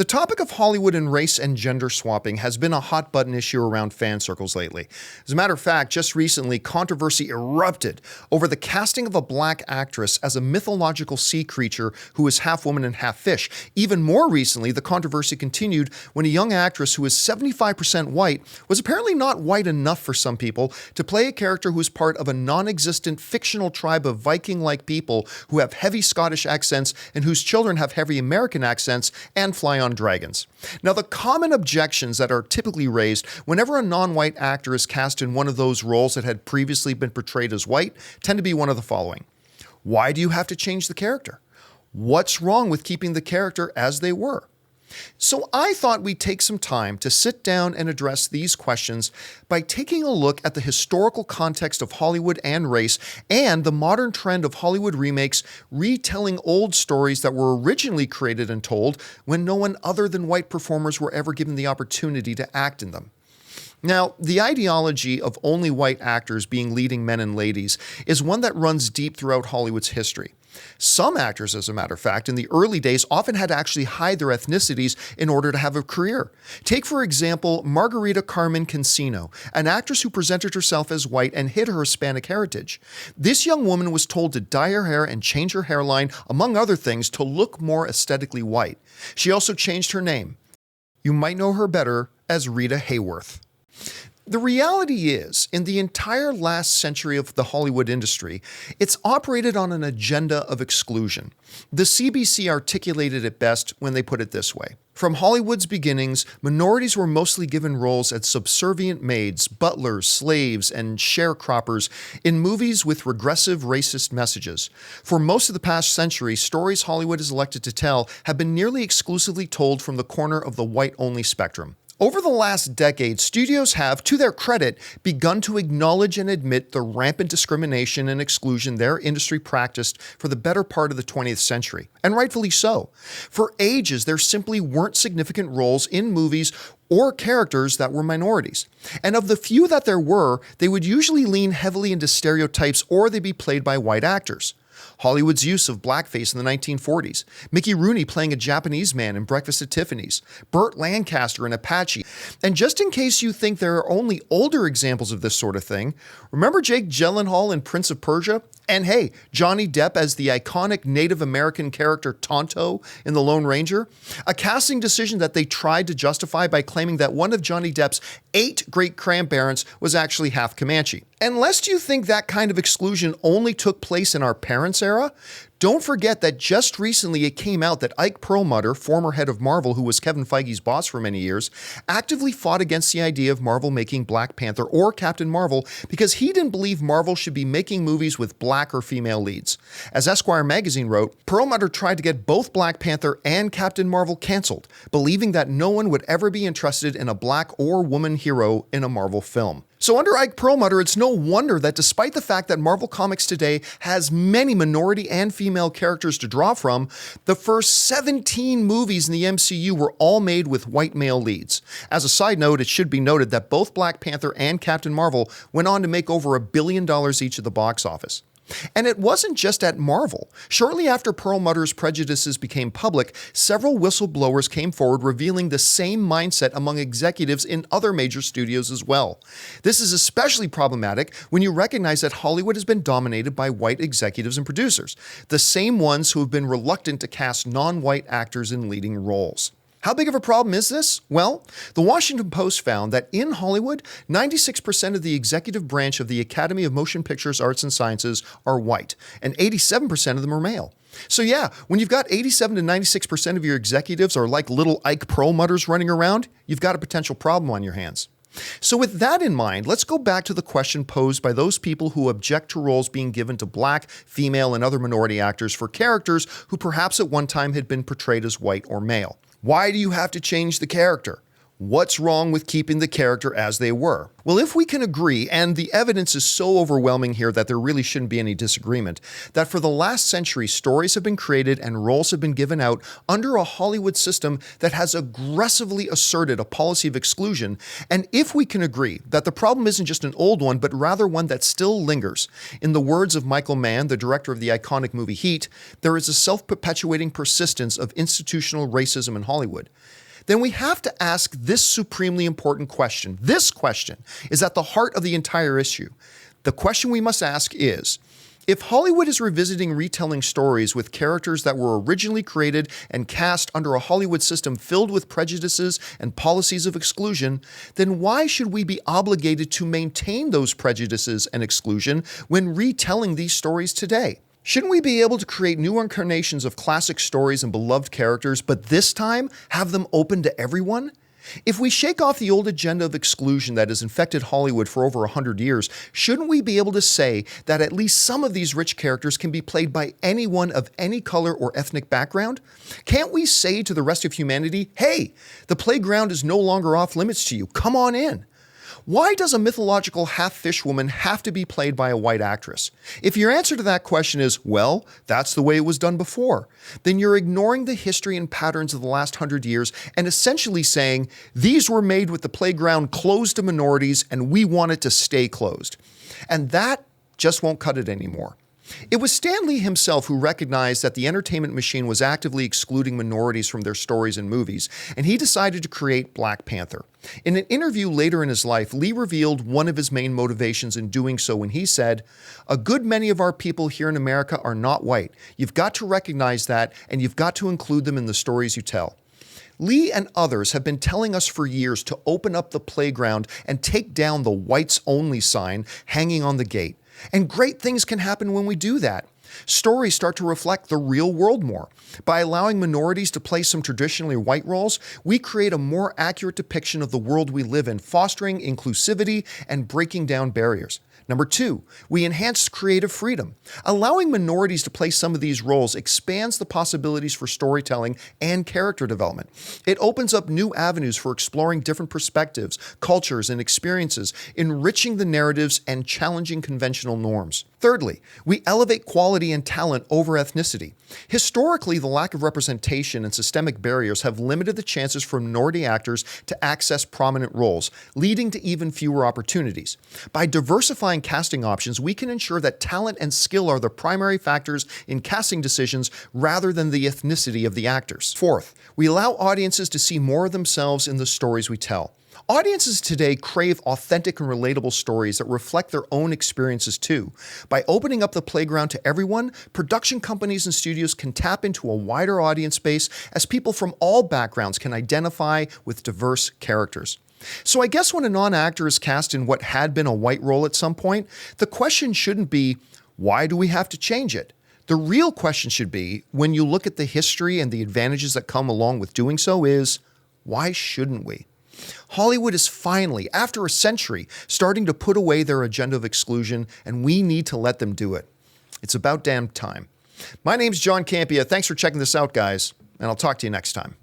The topic of Hollywood and race and gender swapping has been a hot button issue around fan circles lately. As a matter of fact, just recently, controversy erupted over the casting of a black actress as a mythological sea creature who is half woman and half fish. Even more recently, the controversy continued when a young actress who is 75% white was apparently not white enough for some people to play a character who is part of a non-existent fictional tribe of Viking-like people who have heavy Scottish accents and whose children have heavy American accents and fly on dragons. Now, the common objections that are typically raised whenever a non-white actor is cast in one of those roles that had previously been portrayed as white tend to be one of the following. Why do you have to change the character? What's wrong with keeping the character as they were? So I thought we'd take some time to sit down and address these questions by taking a look at the historical context of Hollywood and race and the modern trend of Hollywood remakes retelling old stories that were originally created and told when no one other than white performers were ever given the opportunity to act in them. Now, the ideology of only white actors being leading men and ladies is one that runs deep throughout Hollywood's history. Some actors, as a matter of fact, in the early days often had to actually hide their ethnicities in order to have a career. Take, for example, Margarita Carmen Cancino, an actress who presented herself as white and hid her Hispanic heritage. This young woman was told to dye her hair and change her hairline, among other things, to look more aesthetically white. She also changed her name. You might know her better as Rita Hayworth. The reality is, in the entire last century of the Hollywood industry, it's operated on an agenda of exclusion. The CBC articulated it best when they put it this way. From Hollywood's beginnings, minorities were mostly given roles as subservient maids, butlers, slaves, and sharecroppers in movies with regressive racist messages. For most of the past century, stories Hollywood is elected to tell have been nearly exclusively told from the corner of the white-only spectrum. Over the last decade, studios have, to their credit, begun to acknowledge and admit the rampant discrimination and exclusion their industry practiced for the better part of the 20th century, and rightfully so. For ages, there simply weren't significant roles in movies or characters that were minorities. And of the few that there were, they would usually lean heavily into stereotypes or they'd be played by white actors. Hollywood's use of blackface in the 1940s, Mickey Rooney playing a Japanese man in Breakfast at Tiffany's, Burt Lancaster in Apache. And just in case you think there are only older examples of this sort of thing, remember Jake Gyllenhaal in Prince of Persia? And hey, Johnny Depp as the iconic Native American character Tonto in The Lone Ranger? A casting decision that they tried to justify by claiming that one of Johnny Depp's 8 great-grandparents was actually half Comanche. And lest you think that kind of exclusion only took place in our parents' era, don't forget that just recently it came out that Ike Perlmutter, former head of Marvel who was Kevin Feige's boss for many years, actively fought against the idea of Marvel making Black Panther or Captain Marvel because he didn't believe Marvel should be making movies with black or female leads. As Esquire magazine wrote, Perlmutter tried to get both Black Panther and Captain Marvel canceled, believing that no one would ever be interested in a black or woman hero in a Marvel film. So under Ike Perlmutter, it's no wonder that despite the fact that Marvel Comics today has many minority and female characters to draw from, the first 17 movies in the MCU were all made with white male leads. As a side note, it should be noted that both Black Panther and Captain Marvel went on to make over $1 billion each at the box office. And it wasn't just at Marvel. Shortly after Perlmutter's prejudices became public, several whistleblowers came forward revealing the same mindset among executives in other major studios as well. This is especially problematic when you recognize that Hollywood has been dominated by white executives and producers, the same ones who have been reluctant to cast non-white actors in leading roles. How big of a problem is this? Well, the Washington Post found that in Hollywood, 96% of the executive branch of the Academy of Motion Pictures Arts and Sciences are white, and 87% of them are male. So yeah, when you've got 87 to 96% of your executives are like little Ike Perlmutters running around, you've got a potential problem on your hands. So with that in mind, let's go back to the question posed by those people who object to roles being given to black, female, and other minority actors for characters who perhaps at one time had been portrayed as white or male. Why do you have to change the character? What's wrong with keeping the character as they were? Well, if we can agree, and the evidence is so overwhelming here that there really shouldn't be any disagreement, that for the last century, stories have been created and roles have been given out under a Hollywood system that has aggressively asserted a policy of exclusion, and if we can agree that the problem isn't just an old one, but rather one that still lingers, in the words of Michael Mann, the director of the iconic movie Heat, there is a self-perpetuating persistence of institutional racism in Hollywood, then we have to ask this supremely important question. This question is at the heart of the entire issue. The question we must ask is, if Hollywood is revisiting retelling stories with characters that were originally created and cast under a Hollywood system filled with prejudices and policies of exclusion, then why should we be obligated to maintain those prejudices and exclusion when retelling these stories today? Shouldn't we be able to create new incarnations of classic stories and beloved characters, but this time have them open to everyone? If we shake off the old agenda of exclusion that has infected Hollywood for over 100 years, shouldn't we be able to say that at least some of these rich characters can be played by anyone of any color or ethnic background? Can't we say to the rest of humanity, hey, the playground is no longer off limits to you, come on in? Why does a mythological half-fish woman have to be played by a white actress? If your answer to that question is, well, that's the way it was done before, then you're ignoring the history and patterns of the last 100 years and essentially saying, these were made with the playground closed to minorities and we want it to stay closed. And that just won't cut it anymore. It was Stan Lee himself who recognized that the entertainment machine was actively excluding minorities from their stories and movies, and he decided to create Black Panther. In an interview later in his life, Lee revealed one of his main motivations in doing so when he said, "A good many of our people here in America are not white. You've got to recognize that, and you've got to include them in the stories you tell." Lee and others have been telling us for years to open up the playground and take down the whites only sign hanging on the gate. And great things can happen when we do that. Stories start to reflect the real world more. By allowing minorities to play some traditionally white roles, we create a more accurate depiction of the world we live in, fostering inclusivity and breaking down barriers. Number two, we enhance creative freedom. Allowing minorities to play some of these roles expands the possibilities for storytelling and character development. It opens up new avenues for exploring different perspectives, cultures, and experiences, enriching the narratives and challenging conventional norms. Thirdly, we elevate quality and talent over ethnicity. Historically, the lack of representation and systemic barriers have limited the chances for minority actors to access prominent roles, leading to even fewer opportunities. By diversifying casting options, we can ensure that talent and skill are the primary factors in casting decisions rather than the ethnicity of the actors. Fourth, we allow audiences to see more of themselves in the stories we tell. Audiences today crave authentic and relatable stories that reflect their own experiences too. By opening up the playground to everyone, production companies and studios can tap into a wider audience base as people from all backgrounds can identify with diverse characters. So I guess when a non-actor is cast in what had been a white role at some point, the question shouldn't be, why do we have to change it? The real question should be, when you look at the history and the advantages that come along with doing so, is, why shouldn't we? Hollywood is finally, after a century, starting to put away their agenda of exclusion, and we need to let them do it. It's about damn time. My name's John Campea. Thanks for checking this out, guys, and I'll talk to you next time.